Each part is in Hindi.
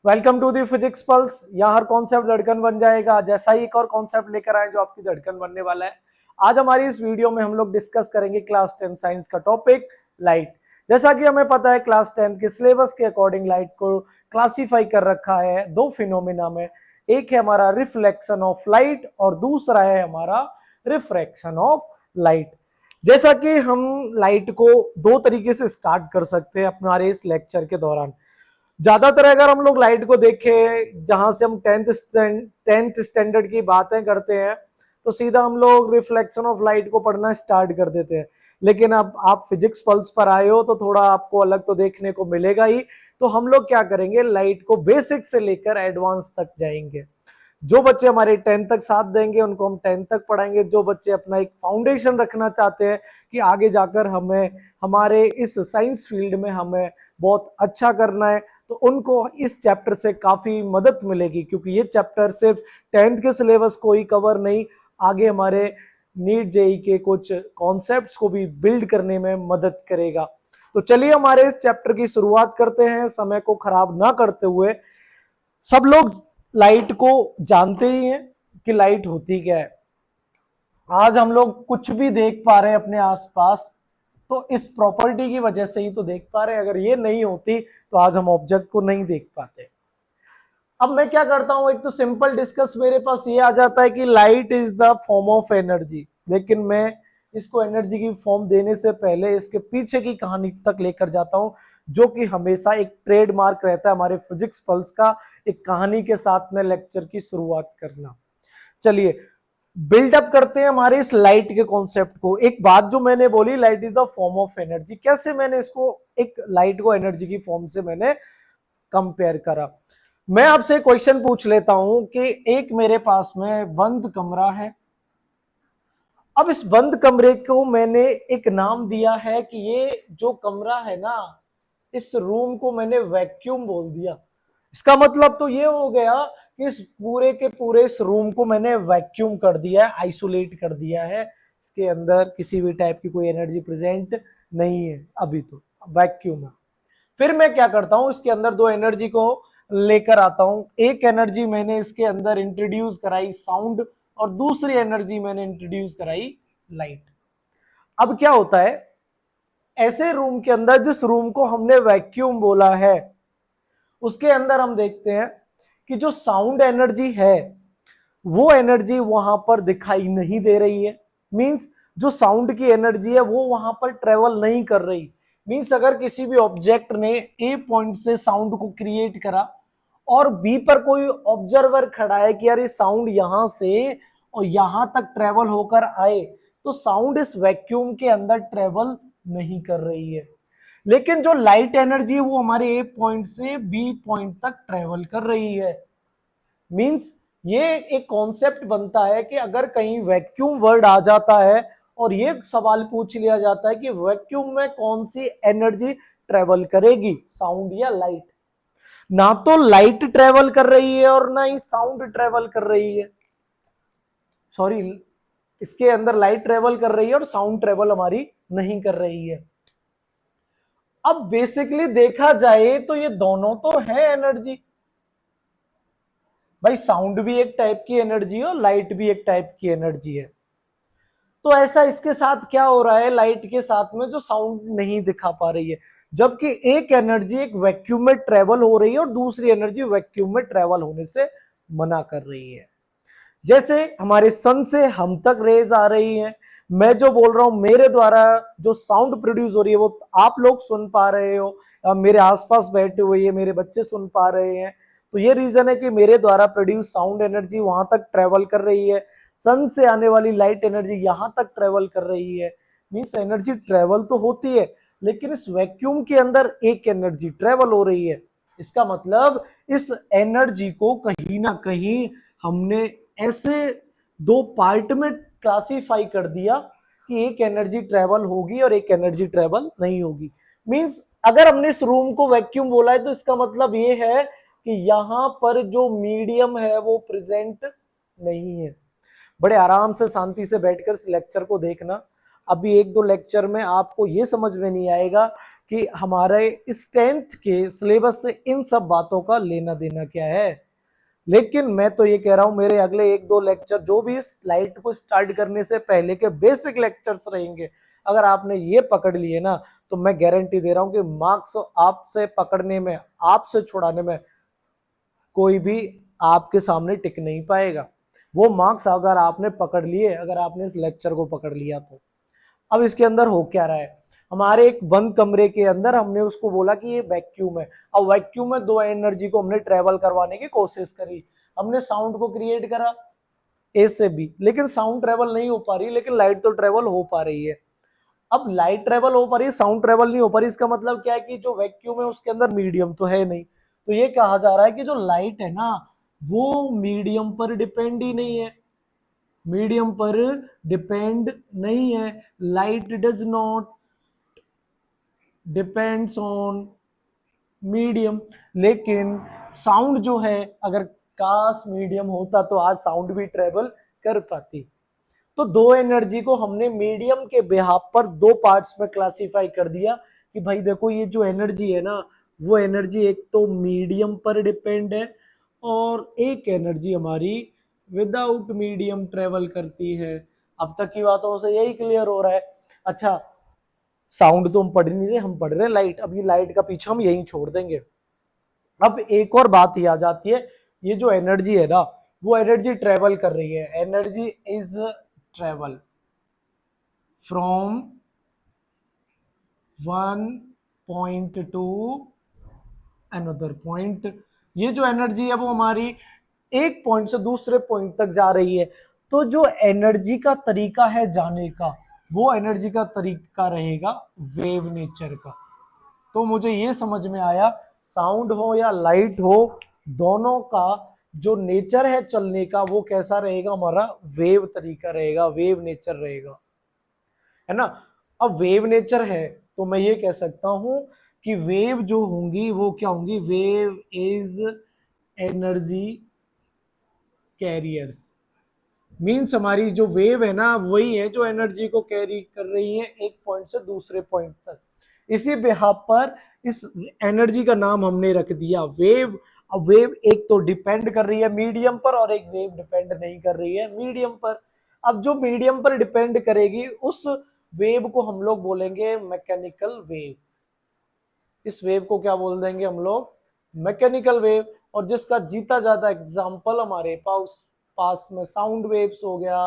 Welcome to the physics pulse. यहाँ हर कॉन्सेप्ट धड़कन बन जाएगा। जैसा ही एक और कॉन्सेप्ट लेकर आए जो आपकी धड़कन बनने वाला है। आज हमारी इस वीडियो में हम लोग डिस्कस करेंगे क्लास 10 साइंस का टॉपिक लाइट। जैसा कि हमें पता है क्लास 10 के सिलेबस के अकॉर्डिंग लाइट को क्लासीफाई कर रखा है दो फिनोमिना में। एक है हमारा रिफ्लेक्शन ऑफ लाइट और दूसरा है हमारा रिफ्रैक्शन ऑफ लाइट। जैसा कि हम लाइट को दो तरीके से स्टार्ट कर सकते हैं हमारे इस लेक्चर के दौरान। ज्यादातर अगर हम लोग लाइट को देखें, जहां से हम टेंथ स्टैंडर्ड की बातें करते हैं, तो सीधा हम लोग रिफ्लेक्शन ऑफ लाइट को पढ़ना स्टार्ट कर देते हैं। लेकिन अब आप फिजिक्स पल्स पर आए हो तो थोड़ा आपको अलग तो देखने को मिलेगा ही। तो हम लोग क्या करेंगे, लाइट को बेसिक से लेकर एडवांस तक जाएंगे। जो बच्चे हमारे 10 तक साथ देंगे उनको हम 10 तक पढ़ाएंगे। जो बच्चे अपना एक फाउंडेशन रखना चाहते हैं कि आगे जाकर हमें हमारे इस साइंस फील्ड में हमें बहुत अच्छा करना है, तो उनको इस चैप्टर से काफी मदद मिलेगी, क्योंकि ये चैप्टर सिर्फ 10th के सिलेबस को ही कवर नहीं, आगे हमारे नीट जेई के कुछ कॉन्सेप्ट्स को भी बिल्ड करने में मदद करेगा। तो चलिए हमारे इस चैप्टर की शुरुआत करते हैं समय को खराब ना करते हुए। सब लोग लाइट को जानते ही हैं कि लाइट होती क्या है। आज हम लोग कुछ भी देख पा रहे हैं अपने आसपास तो इस प्रॉपर्टी की वजह से ही तो देख पा रहे हैं। अगर ये नहीं होती तो आज हम ऑब्जेक्ट को नहीं देख पाते। अब मैं क्या करता हूं, एक तो सिंपल डिस्कस मेरे पास ये आ जाता है कि light is the form of energy. लेकिन मैं इसको एनर्जी की फॉर्म देने से पहले इसके पीछे की कहानी तक लेकर जाता हूं, जो कि हमेशा एक ट्रेडमार्क रहता है हमारे फिजिक्स पल्स का, एक कहानी के साथ में लेक्चर की शुरुआत करना। चलिए बिल्डअप करते हैं हमारे इस लाइट के कॉन्सेप्ट को। एक बात जो मैंने बोली, light is the form of energy, कैसे मैंने इसको एक लाइट को एनर्जी की फॉर्म से मैंने कंपेयर करा। मैं आपसे क्वेश्चन पूछ लेता हूं कि एक मेरे पास में बंद कमरा है। अब इस बंद कमरे को मैंने एक नाम दिया है कि ये जो कमरा है ना, इस रूम को मैंने वैक्यूम बोल दिया। इसका मतलब तो ये हो गया कि इस पूरे के पूरे इस रूम को मैंने वैक्यूम कर दिया है, आइसोलेट कर दिया है। इसके अंदर किसी भी टाइप की कोई एनर्जी प्रेजेंट नहीं है, अभी तो वैक्यूम है। फिर मैं क्या करता हूं, इसके अंदर दो एनर्जी को लेकर आता हूं। एक एनर्जी मैंने इसके अंदर इंट्रोड्यूस कराई साउंड, और दूसरी एनर्जी मैंने इंट्रोड्यूस कराई लाइट। अब क्या होता है, ऐसे रूम के अंदर जिस रूम को हमने वैक्यूम बोला है, उसके अंदर हम देखते हैं कि जो साउंड एनर्जी है वो एनर्जी वहां पर दिखाई नहीं दे रही है। मींस जो साउंड की एनर्जी है वो वहां पर ट्रेवल नहीं कर रही। मींस अगर किसी भी ऑब्जेक्ट ने ए पॉइंट से साउंड को क्रिएट करा और बी पर कोई ऑब्जर्वर खड़ा है कि यार ये साउंड यहां से और यहां तक ट्रेवल होकर आए, तो साउंड इस वैक्यूम के अंदर ट्रेवल नहीं कर रही है। लेकिन जो लाइट एनर्जी है वो हमारे ए पॉइंट से बी पॉइंट तक ट्रेवल कर रही है। मींस ये एक कॉन्सेप्ट बनता है कि अगर कहीं वैक्यूम वर्ड आ जाता है और ये सवाल पूछ लिया जाता है कि वैक्यूम में कौन सी एनर्जी ट्रेवल करेगी, साउंड या लाइट, ना तो लाइट ट्रेवल कर रही है और ना ही साउंड ट्रेवल कर रही है। सॉरी, इसके अंदर लाइट ट्रेवल कर रही है और साउंड ट्रेवल हमारी नहीं कर रही है। अब बेसिकली देखा जाए तो ये दोनों तो है एनर्जी। भाई साउंड भी एक टाइप की एनर्जी है और लाइट भी एक टाइप की एनर्जी है। तो ऐसा इसके साथ क्या हो रहा है, लाइट के साथ में जो साउंड नहीं दिखा पा रही है, जबकि एक एनर्जी एक वैक्यूम में ट्रेवल हो रही है और दूसरी एनर्जी वैक्यूम में ट्रेवल होने से मना कर रही है। जैसे हमारे सन से हम तक रेज आ रही है, मैं जो बोल रहा हूं मेरे द्वारा जो साउंड प्रोड्यूस हो रही है वो आप लोग सुन पा रहे हो, या मेरे आसपास बैठे हुए ये मेरे बच्चे सुन पा रहे हैं। तो ये रीजन है कि मेरे द्वारा प्रोड्यूस साउंड एनर्जी वहां तक ट्रेवल कर रही है, सन से आने वाली लाइट एनर्जी यहां तक ट्रेवल कर रही है। मींस एनर्जी ट्रेवल तो होती है, लेकिन इस वैक्यूम के अंदर एक एनर्जी ट्रेवल हो रही है। इसका मतलब इस एनर्जी को कहीं ना कहीं हमने ऐसे दो पार्ट में क्लासिफाई कर दिया कि एक एनर्जी ट्रेवल होगी और एक एनर्जी ट्रेवल नहीं होगी। मींस अगर हमने इस रूम को वैक्यूम बोला है तो इसका मतलब ये है कि यहां पर जो मीडियम है वो प्रेजेंट नहीं है। बड़े आराम से शांति से बैठकर इस लेक्चर को देखना। अभी एक दो लेक्चर में आपको ये समझ में नहीं आएगा कि हमारे इस 10th के सिलेबस से इन सब बातों का लेना देना क्या है। लेकिन मैं तो ये कह रहा हूं मेरे अगले 1-2 लेक्चर जो भी इस लाइट को स्टार्ट करने से पहले के बेसिक लेक्चर्स रहेंगे, अगर आपने ये पकड़ लिए ना तो मैं गारंटी दे रहा हूं कि मार्क्स आपसे पकड़ने में, आपसे छुड़ाने में कोई भी आपके सामने टिक नहीं पाएगा। वो मार्क्स अगर आपने पकड़ लिए, अगर आपने इस लेक्चर को पकड़ लिया तो। अब इसके अंदर हो क्या रहा है, हमारे एक बंद कमरे के अंदर हमने उसको बोला कि ये वैक्यूम है। अब वैक्यूम में दो एनर्जी को हमने ट्रेवल करवाने की कोशिश करी, हमने साउंड को क्रिएट करा ए से बी, लेकिन साउंड ट्रेवल नहीं हो पा रही, लेकिन लाइट तो ट्रेवल हो पा रही है। अब लाइट ट्रेवल हो पा रही है, साउंड ट्रेवल नहीं हो पा रही, इसका मतलब क्या है कि जो वैक्यूम है उसके अंदर मीडियम तो है नहीं। तो ये कहा जा रहा है कि जो लाइट है ना वो मीडियम पर डिपेंड ही नहीं है, मीडियम पर डिपेंड नहीं है। Light does not depends on medium. लेकिन साउंड जो है, अगर काश मीडियम होता तो आज साउंड भी ट्रेवल कर पाती। तो दो एनर्जी को हमने मीडियम के बिहाफ पर दो पार्ट्स में क्लासिफाई कर दिया कि भाई देखो ये जो एनर्जी है ना वो एनर्जी एक तो मीडियम पर डिपेंड है और एक एनर्जी हमारी विदाउट मीडियम ट्रेवल करती है। अब तक की बातों से यही क्लियर हो रहा है। अच्छा, साउंड तो हम पढ़ नहीं रहे, हम पढ़ रहे लाइट। अब ये लाइट का पीछे हम यही छोड़ देंगे। अब एक और बात ही आ जाती है, ये जो एनर्जी है ना वो एनर्जी ट्रेवल कर रही है। Energy is travel from one point two another point. ये जो एनर्जी है वो हमारी एक पॉइंट से दूसरे पॉइंट तक जा रही है। तो जो एनर्जी का तरीका है जाने का, वो एनर्जी का तरीका रहेगा वेव नेचर का। तो मुझे ये समझ में आया, साउंड हो या लाइट हो, दोनों का जो नेचर है चलने का वो कैसा रहेगा, हमारा वेव तरीका रहेगा, वेव नेचर रहेगा, है ना। अब वेव नेचर है तो मैं ये कह सकता हूं कि वेव जो होंगी वो क्या होंगी, wave is energy carriers. Means हमारी जो वेव है ना वही है जो एनर्जी को कैरी कर रही है एक पॉइंट से दूसरे पॉइंट तक। इसी बिहाफ पर इस एनर्जी का नाम हमने रख दिया वेव। अब वेव एक तो डिपेंड कर रही है मीडियम पर और एक वेव डिपेंड नहीं कर रही है मीडियम पर। अब जो मीडियम पर डिपेंड करेगी उस वेव को हम लोग बोलेंगे मैकेनिकल वेव। इस वेव को क्या बोल देंगे हम लोग, मैकेनिकल वेव। और जिसका जीता जाता एग्जाम्पल हमारे पास में साउंड वेव्स हो गया,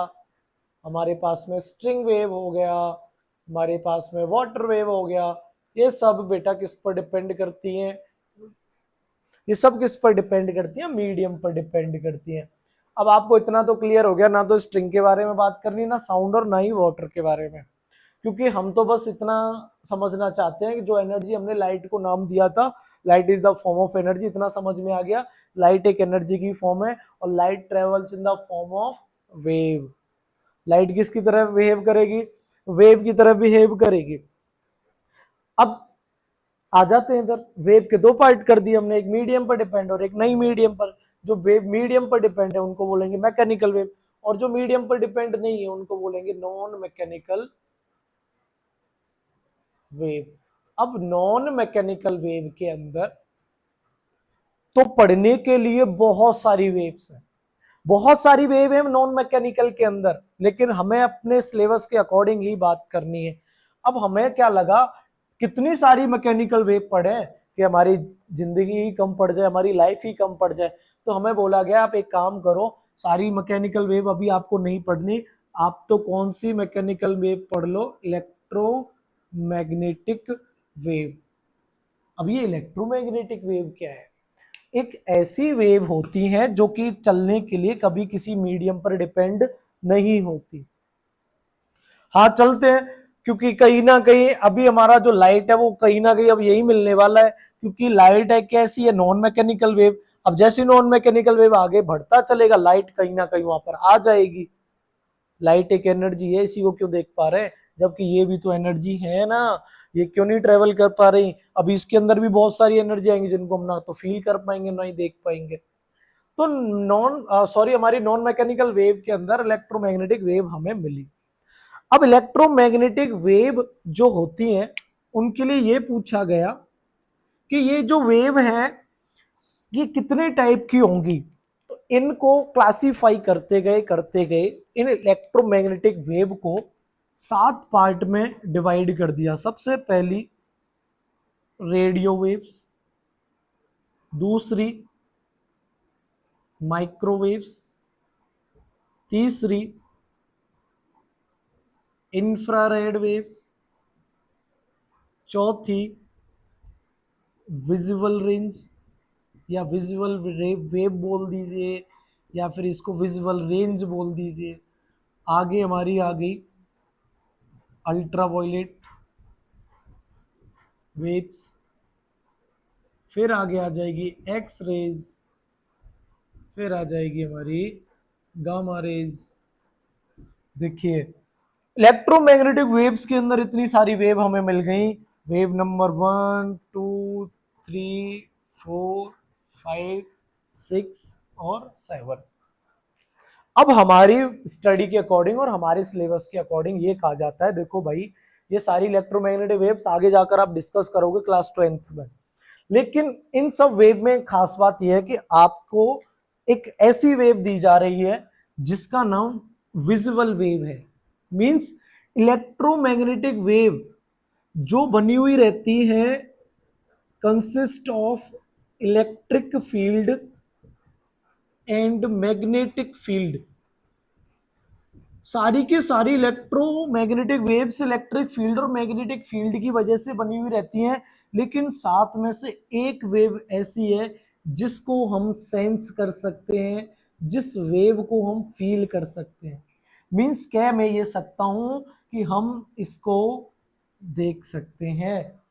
हमारे पास में स्ट्रिंग वेव हो गया, हमारे पास में वाटर वेव हो गया। ये सब बेटा किस पर डिपेंड करती हैं, ये सब किस पर डिपेंड करती हैं, मीडियम पर डिपेंड करती हैं। अब आपको इतना तो क्लियर हो गया, ना तो स्ट्रिंग के बारे में बात करनी, ना साउंड और ना ही वाटर के बारे में, क्योंकि हम तो बस इतना समझना चाहते हैं कि जो एनर्जी हमने लाइट को नाम दिया था, light is the form of energy, इतना समझ में आ गया। लाइट एक एनर्जी की फॉर्म है और light travels in the form of wave. Light किसकी तरह बिहेव करेगी, वेव की तरह बिहेव करेगी। अब आ जाते हैं इधर, वेव के दो पार्ट कर दिए हमने, एक मीडियम पर डिपेंड और एक नहीं मीडियम पर। जो वेव मीडियम पर डिपेंड है उनको बोलेंगे मैकेनिकल वेव, और जो मीडियम पर डिपेंड नहीं है उनको बोलेंगे नॉन मैकेनिकल वेव। अब नॉन मैकेनिकल वेव के अंदर तो पढ़ने के लिए बहुत सारी वेव्स हैं, बहुत सारी वेव है नॉन मैकेनिकल के अंदर, लेकिन हमें अपने सिलेबस के अकॉर्डिंग ही बात करनी है। अब हमें क्या लगा, कितनी सारी मैकेनिकल वेव पढ़े कि हमारी जिंदगी ही कम पड़ जाए, हमारी लाइफ ही कम पड़ जाए। तो हमें बोला गया आप एक काम करो, सारी मैकेनिकल वेव अभी आपको नहीं पढ़नी, आप तो कौन सी मैकेनिकल वेव पढ़ लो, इलेक्ट्रोमैग्नेटिक वेव। अब ये इलेक्ट्रोमैग्नेटिक वेव क्या है, एक ऐसी वेव होती है जो कि चलने के लिए कभी किसी मीडियम पर डिपेंड नहीं होती। हाँ चलते हैं, क्योंकि कहीं ना कहीं अभी हमारा जो लाइट है वो कहीं ना कहीं अब यही मिलने वाला है, क्योंकि लाइट है कैसी है, नॉन मैकेनिकल वेव। अब जैसे नॉन मैकेनिकल वेव आगे बढ़ता चलेगा, लाइट कहीं ना कहीं वहां पर आ जाएगी। लाइट एक एनर्जी है, इसी को क्यों देख पा रहे हैं, जबकि ये भी तो एनर्जी है ना, ये क्यों नहीं ट्रेवल कर पा रही। अभी इसके अंदर भी बहुत सारी एनर्जी आएंगी जिनको हम ना तो फील कर पाएंगे ना ही देख पाएंगे। तो हमारी नॉन मैकेनिकल वेव के अंदर इलेक्ट्रोमैग्नेटिक वेव हमें मिली। अब इलेक्ट्रोमैग्नेटिक वेव जो होती हैं उनके लिए ये पूछा गया कि ये जो वेव है ये कितने टाइप की होंगी। तो इनको क्लासिफाई करते गए इन इलेक्ट्रोमैग्नेटिक वेव को 7 पार्ट में डिवाइड कर दिया। सबसे पहली रेडियो वेव्स, दूसरी माइक्रोवेव्स, तीसरी इंफ्रारेड वेव्स, चौथी विजुअल रेंज या विजुअल वेव बोल दीजिए या फिर इसको विजुअल रेंज बोल दीजिए। आगे हमारी आ गई अल्ट्रावायलेट वेव्स, फिर आगे आ जाएगी एक्स रेज, फिर आ जाएगी हमारी गामा रेज। देखिए इलेक्ट्रोमैग्नेटिक वेव्स के अंदर इतनी सारी वेव हमें मिल गई। वेव नंबर 1 2 3 4 5 6 और 7। अब हमारी स्टडी के अकॉर्डिंग और हमारे सिलेबस के अकॉर्डिंग ये कहा जाता है, देखो भाई ये सारी इलेक्ट्रोमैग्नेटिक वेव्स आगे जाकर आप डिस्कस करोगे क्लास 12th में, लेकिन इन सब वेव में खास बात यह है कि आपको एक ऐसी वेव दी जा रही है जिसका नाम विजुअल वेव है। मींस इलेक्ट्रोमैग्नेटिक वेव जो बनी हुई रहती है consist of electric field and magnetic field. सारी की सारी इलेक्ट्रोमैग्नेटिक वेव्स इलेक्ट्रिक फील्ड और मैग्नेटिक फील्ड की वजह से बनी हुई रहती हैं, लेकिन साथ में से एक वेव ऐसी है जिसको हम सेंस कर सकते हैं, जिस वेव को हम फील कर सकते हैं। मींस क्या मैं ये सकता हूं कि हम इसको देख सकते हैं,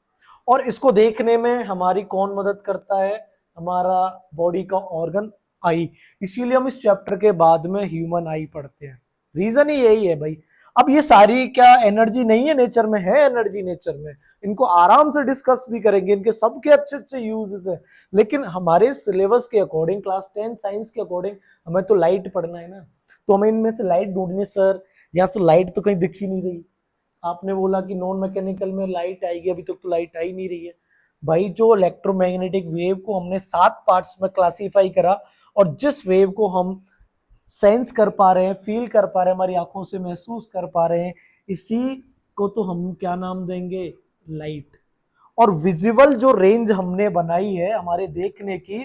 और इसको देखने में हमारी कौन मदद करता है, हमारा बॉडी का ऑर्गन आई। इसीलिए हम इस चैप्टर के बाद में ह्यूमन आई पढ़ते हैं। रीजन ही यही है भाई। अब ये सारी क्या एनर्जी नहीं है नेचर में? है एनर्जी नेचर में, इनको आराम से डिस्कस भी करेंगे, इनके सबके अच्छे अच्छे यूजेस है, लेकिन हमारे सिलेबस के अकॉर्डिंग क्लास 10 साइंस के अकॉर्डिंग हमें तो लाइट पढ़ना है ना, तो हमें इनमें से लाइट ढूंढनी। सर यहाँ से लाइट तो कहीं दिख ही नहीं रही। आपने बोला कि नॉन मैकेनिकल में लाइट आएगी, अभी तक तो लाइट आई नहीं रही है। भाई जो इलेक्ट्रोमैग्नेटिक वेव को हमने 7 पार्ट्स में क्लासिफाई करा, और जिस वेव को हम सेंस कर पा रहे हैं, फील कर पा रहे हैं, हमारी आंखों से महसूस कर पा रहे हैं, इसी को तो हम क्या नाम देंगे? लाइट। और विजुअल जो रेंज हमने बनाई है हमारे देखने की,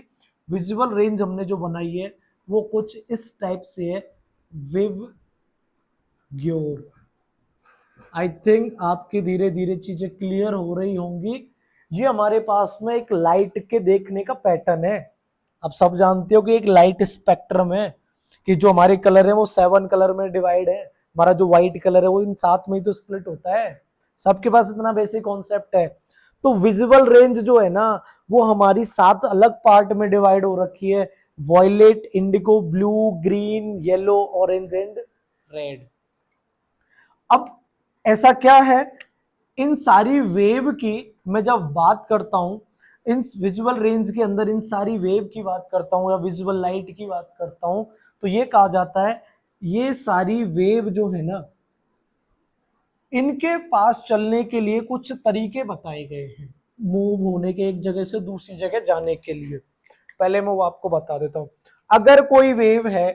विजुअल रेंज हमने जो बनाई है वो कुछ इस टाइप से है, विव ग्योर। आई थिंक आपकी धीरे धीरे चीजें क्लियर हो रही होंगी। ये हमारे पास में एक लाइट के देखने का पैटर्न है। आप सब जानते हो कि एक लाइट स्पेक्ट्रम है, कि जो हमारे कलर है वो 7 कलर में डिवाइड है। हमारा जो व्हाइट कलर है वो इन 7 में ही तो स्प्लिट होता है। सबके पास इतना बेसिक कॉन्सेप्ट है। तो विजुअल रेंज जो है ना वो हमारी 7 अलग पार्ट में डिवाइड हो रखी है, violet, indigo, blue, green, yellow, orange and red. अब ऐसा क्या है, इन सारी वेव की मैं जब बात करता हूं, इन विजुअल रेंज के अंदर इन सारी वेव की बात करता हूं या विजुअल लाइट की बात करता हूं, तो ये कहा जाता है ये सारी वेव जो है ना, इनके पास चलने के लिए कुछ तरीके बताए गए हैं, मूव होने के, एक जगह से दूसरी जगह जाने के लिए। पहले मैं वो आपको बता देता हूं। अगर कोई वेव है,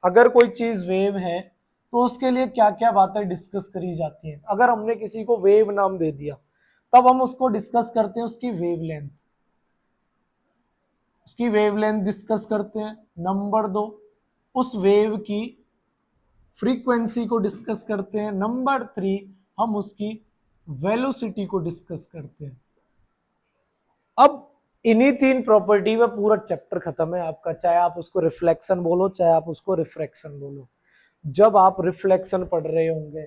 अगर कोई चीज वेव है, तो उसके लिए क्या क्या बातें डिस्कस करी जाती हैं। अगर हमने किसी को वेव नाम दे दिया, तब हम उसको डिस्कस करते हैं उसकी वेवलेंथ, उसकी वेवलेंथ डिस्कस करते हैं। नंबर 2, उस वेव की फ्रीक्वेंसी को डिस्कस करते हैं। नंबर 3, हम उसकी वेलोसिटी को डिस्कस करते हैं। अब इन्हीं 3 प्रॉपर्टी में पूरा चैप्टर खत्म है आपका, चाहे आप उसको रिफ्लेक्शन बोलो चाहे आप उसको रिफ्रैक्शन बोलो। जब आप रिफ्लेक्शन पढ़ रहे होंगे,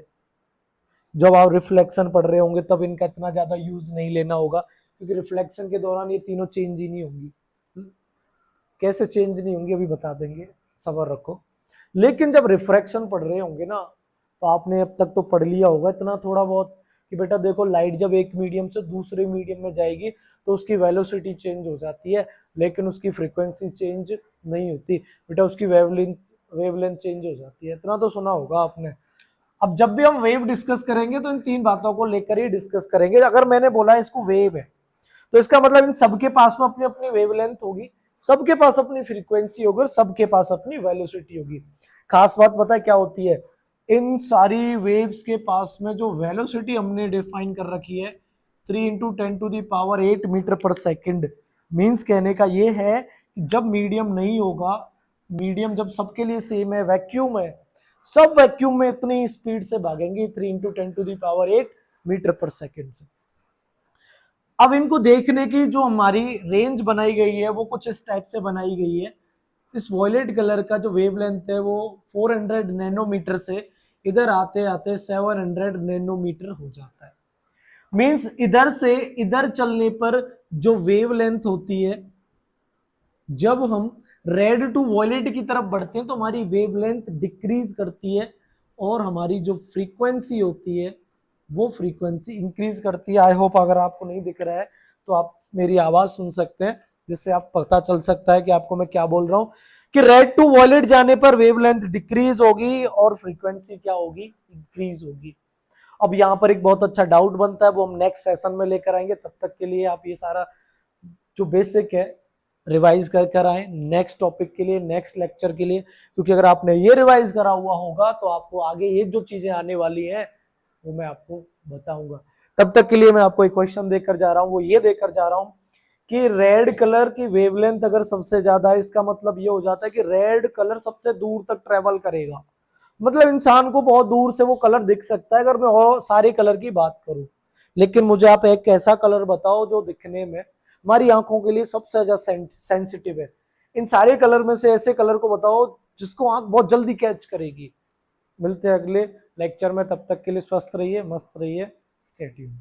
जब आप रिफ्लेक्शन पढ़ रहे होंगे तब इनका इतना ज्यादा यूज नहीं लेना होगा, क्योंकि रिफ्लेक्शन के दौरान ये तीनों चेंज ही नहीं होंगी। कैसे चेंज नहीं होंगी अभी बता देंगे, सब्र रखो। लेकिन जब रिफ्रैक्शन पढ़ रहे होंगे ना, तो आपने अब तक तो पढ़ लिया होगा इतना थोड़ा बहुत कि बेटा देखो लाइट जब एक मीडियम से दूसरे मीडियम में जाएगी तो उसकी वेलोसिटी चेंज हो जाती है, लेकिन उसकी फ्रीक्वेंसी चेंज नहीं होती। बेटा उसकी वेवलेंथ चेंज हो जाती है, इतना तो सुना होगा आपने। अब जब भी हम वेव डिस्कस करेंगे तो इन तीन बातों को लेकर ही डिस्कस करेंगे। अगर मैंने बोला इसको वेव है तो इसका मतलब इन सबके पास में अपनी अपनी वेवलेंथ होगी, सबके पास अपनी फ्रीक्वेंसी होगी और सबके पास अपनी वेलोसिटी होगी। खास बात पता है क्या होती है, इन सारी वेव्स के पास में जो वेलोसिटी हमने डिफाइन कर रखी है 3 × 10⁸ मीटर पर सेकंड। मींस कहने का ये है कि जब मीडियम नहीं होगा, मीडियम जब सबके लिए सेम है, वैक्यूम है, सब वैक्यूम में इतनी स्पीड से भागेंगे 3 × 10⁸ मीटर पर सेकंड से। अब इनको देखने की जो हमारी रेंज बनाई गई है वो कुछ इस टाइप से बनाई गई है। इस वॉयलेट कलर का जो वेवलेंथ है वो 400 नैनोमीटर से इधर आते आते 700 नैनोमीटर हो जाता है। मींस इधर से इधर चलने पर जो वेवलेंथ होती है, जब हम रेड टू वॉयलेट की तरफ बढ़ते हैं तो हमारी वेवलेंथ डिक्रीज करती है और हमारी जो फ्रीक्वेंसी होती है वो फ्रीक्वेंसी इंक्रीज करती है। आई होप अगर आपको नहीं दिख रहा है तो आप मेरी आवाज सुन सकते हैं, जिससे आप पता चल सकता है कि आपको मैं क्या बोल रहा हूं कि रेड टू वॉयलेट जाने पर वेवलेंथ डिक्रीज होगी और फ्रीक्वेंसी क्या होगी, इंक्रीज होगी। अब यहां पर एक बहुत अच्छा डाउट बनता है, वो हम नेक्स्ट सेशन में लेकर आएंगे। तब तक के लिए आप ये सारा जो बेसिक है रिवाइज कर आए नेक्स्ट टॉपिक के लिए, नेक्स्ट लेक्चर के लिए, क्योंकि अगर आपने ये रिवाइज करा हुआ होगा तो आपको आगे ये जो चीजें आने वाली हैं वो मैं आपको बताऊंगा। तब तक के लिए मैं आपको एक क्वेश्चन देकर जा रहा हूं, वो ये देकर जा रहा हूं कि रेड कलर की वेवलेंथ अगर सबसे ज्यादा है, इसका मतलब ये हो जाता है कि रेड कलर सबसे दूर तक ट्रेवल करेगा। मतलब इंसान को बहुत दूर से वो कलर दिख सकता है अगर मैं और सारे कलर की बात करूं। लेकिन मुझे आप एक ऐसा कलर बताओ जो दिखने में हमारी आंखों के लिए सबसे ज्यादा सेंसिटिव है। इन सारे कलर में से ऐसे कलर को बताओ जिसको आंख बहुत जल्दी कैच करेगी। मिलते हैं अगले लेक्चर में, तब तक के लिए स्वस्थ रहिए, मस्त रहिए, स्टे ट्यून्ड।